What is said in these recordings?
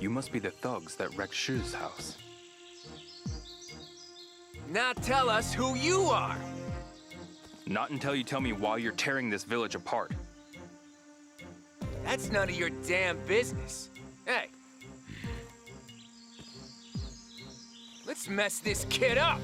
You must be the thugs that wrecked Shu's house. Now tell us who you are! Not until you tell me why you're tearing this village apart. That's none of your damn business. Hey. Let's mess this kid up!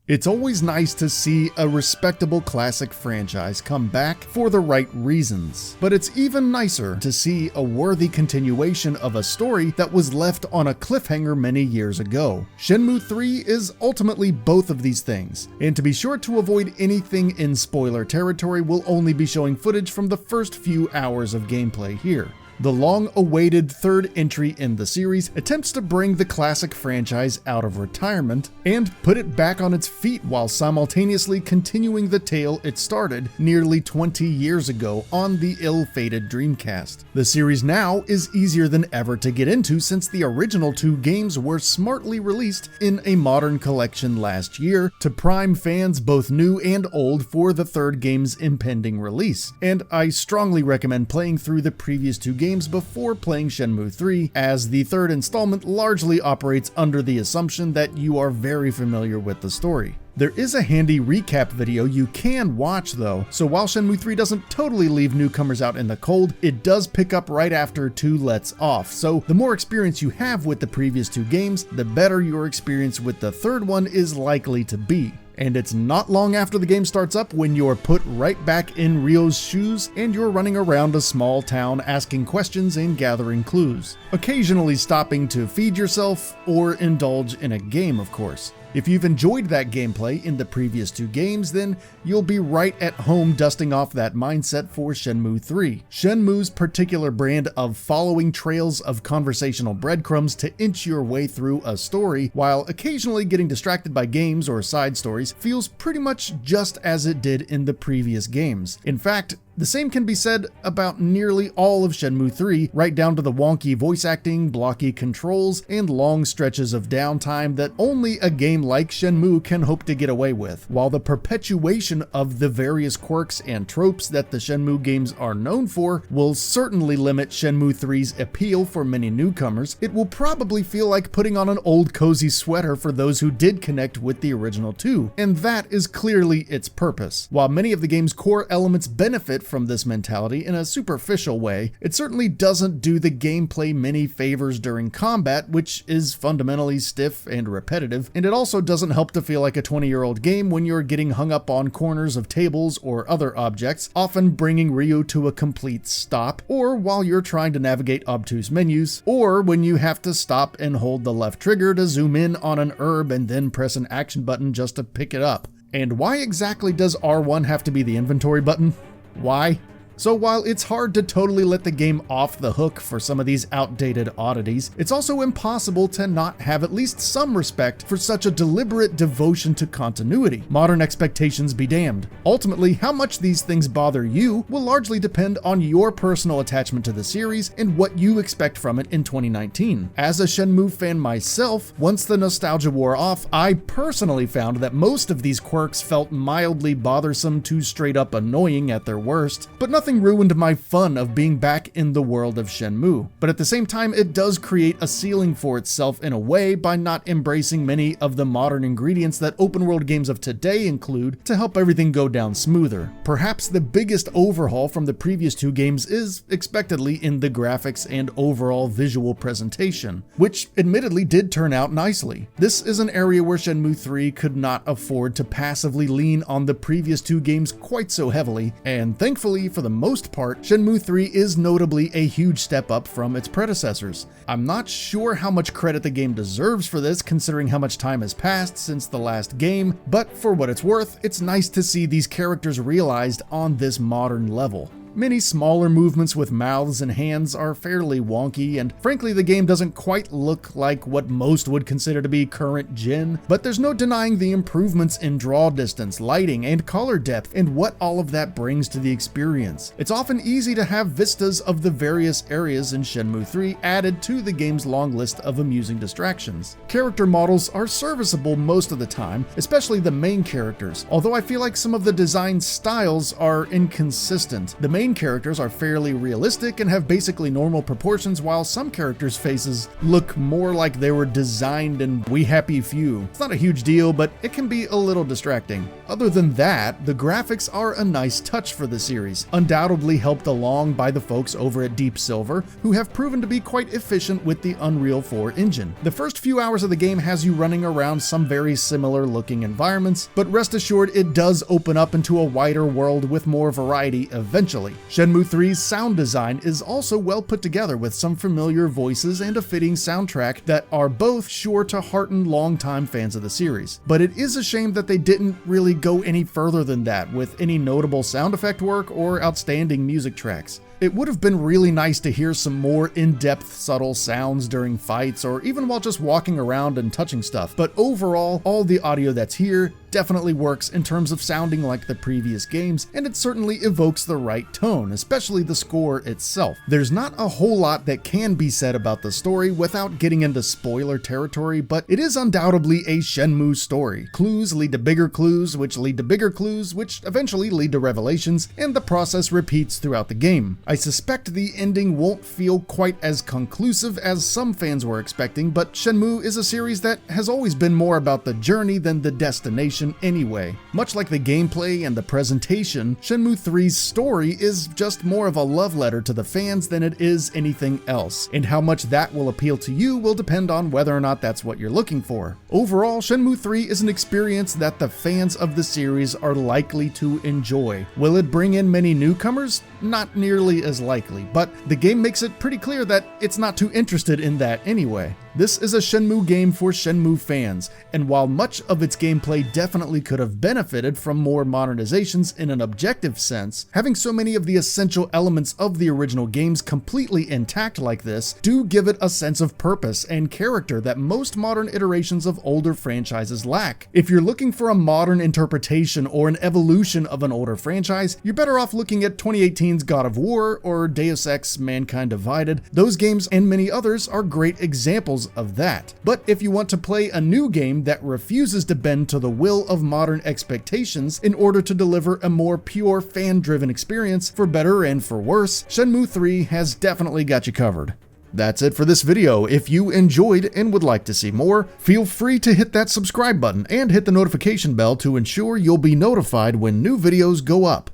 It's always nice to see a respectable classic franchise come back for the right reasons, but it's even nicer to see a worthy continuation of a story that was left on a cliffhanger many years ago. Shenmue 3 is ultimately both of these things, and to be sure to avoid anything in spoiler territory, we'll only be showing footage from the first few hours of gameplay here. The long-awaited third entry in the series attempts to bring the classic franchise out of retirement and put it back on its feet while simultaneously continuing the tale it started nearly 20 years ago on the ill-fated Dreamcast. The series now is easier than ever to get into since the original two games were smartly released in a modern collection last year to prime fans both new and old for the third game's impending release, and I strongly recommend playing through the previous two games before playing Shenmue 3, as the third installment largely operates under the assumption that you are very familiar with the story. There is a handy recap video you can watch though, so while Shenmue 3 doesn't totally leave newcomers out in the cold, it does pick up right after 2 lets off, so the more experience you have with the previous two games, the better your experience with the third one is likely to be. And it's not long after the game starts up when you're put right back in Ryo's shoes and you're running around a small town asking questions and gathering clues, occasionally stopping to feed yourself or indulge in a game, of course. If you've enjoyed that gameplay in the previous two games, then you'll be right at home dusting off that mindset for Shenmue 3. Shenmue's particular brand of following trails of conversational breadcrumbs to inch your way through a story, while occasionally getting distracted by games or side stories, feels pretty much just as it did in the previous games. In fact, the same can be said about nearly all of Shenmue 3, right down to the wonky voice acting, blocky controls, and long stretches of downtime that only a game like Shenmue can hope to get away with. While the perpetuation of the various quirks and tropes that the Shenmue games are known for will certainly limit Shenmue 3's appeal for many newcomers, it will probably feel like putting on an old cozy sweater for those who did connect with the original two, and that is clearly its purpose. While many of the game's core elements benefit from this mentality in a superficial way, it certainly doesn't do the gameplay many favors during combat, which is fundamentally stiff and repetitive, and it also doesn't help to feel like a 20-year-old game when you're getting hung up on corners of tables or other objects, often bringing Ryo to a complete stop, or while you're trying to navigate obtuse menus, or when you have to stop and hold the left trigger to zoom in on an herb and then press an action button just to pick it up. And why exactly does R1 have to be the inventory button? Why? So while it's hard to totally let the game off the hook for some of these outdated oddities, it's also impossible to not have at least some respect for such a deliberate devotion to continuity. Modern expectations be damned. Ultimately, how much these things bother you will largely depend on your personal attachment to the series and what you expect from it in 2019. As a Shenmue fan myself, once the nostalgia wore off, I personally found that most of these quirks felt mildly bothersome to straight up annoying at their worst, but nothing ruined my fun of being back in the world of Shenmue. But at the same time, it does create a ceiling for itself in a way by not embracing many of the modern ingredients that open world games of today include to help everything go down smoother. Perhaps the biggest overhaul from the previous two games is expectedly in the graphics and overall visual presentation, which admittedly did turn out nicely. This is an area where Shenmue 3 could not afford to passively lean on the previous two games quite so heavily, and thankfully for the most part, Shenmue 3 is notably a huge step up from its predecessors. I'm not sure how much credit the game deserves for this considering how much time has passed since the last game, but for what it's worth, it's nice to see these characters realized on this modern level. Many smaller movements with mouths and hands are fairly wonky, and frankly the game doesn't quite look like what most would consider to be current gen, but there's no denying the improvements in draw distance, lighting, and color depth, and what all of that brings to the experience. It's often easy to have vistas of the various areas in Shenmue 3 added to the game's long list of amusing distractions. Character models are serviceable most of the time, especially the main characters, although I feel like some of the design styles are inconsistent. The main main characters are fairly realistic and have basically normal proportions, while some characters' faces look more like they were designed in We Happy Few. It's not a huge deal, but it can be a little distracting. Other than that, the graphics are a nice touch for the series, undoubtedly helped along by the folks over at Deep Silver, who have proven to be quite efficient with the Unreal 4 engine. The first few hours of the game has you running around some very similar looking environments, but rest assured it does open up into a wider world with more variety eventually. Shenmue 3's sound design is also well put together with some familiar voices and a fitting soundtrack that are both sure to hearten longtime fans of the series. But it is a shame that they didn't really go any further than that with any notable sound effect work or outstanding music tracks. It would have been really nice to hear some more in-depth subtle sounds during fights or even while just walking around and touching stuff, but overall, all the audio that's here definitely works in terms of sounding like the previous games, and it certainly evokes the right tone, especially the score itself. There's not a whole lot that can be said about the story without getting into spoiler territory, but it is undoubtedly a Shenmue story. Clues lead to bigger clues, which lead to bigger clues, which eventually lead to revelations, and the process repeats throughout the game. I suspect the ending won't feel quite as conclusive as some fans were expecting, but Shenmue is a series that has always been more about the journey than the destination anyway. Much like the gameplay and the presentation, Shenmue 3's story is just more of a love letter to the fans than it is anything else, and how much that will appeal to you will depend on whether or not that's what you're looking for. Overall, Shenmue 3 is an experience that the fans of the series are likely to enjoy. Will it bring in many newcomers? Not nearly as likely, but the game makes it pretty clear that it's not too interested in that anyway. This is a Shenmue game for Shenmue fans, and while much of its gameplay definitely could have benefited from more modernizations in an objective sense, having so many of the essential elements of the original games completely intact like this do give it a sense of purpose and character that most modern iterations of older franchises lack. If you're looking for a modern interpretation or an evolution of an older franchise, you're better off looking at 2018's God of War or Deus Ex: Mankind Divided. Those games and many others are great examples of that. But if you want to play a new game that refuses to bend to the will of modern expectations in order to deliver a more pure fan-driven experience, for better and for worse, Shenmue 3 has definitely got you covered. That's it for this video. If you enjoyed and would like to see more, feel free to hit that subscribe button and hit the notification bell to ensure you'll be notified when new videos go up.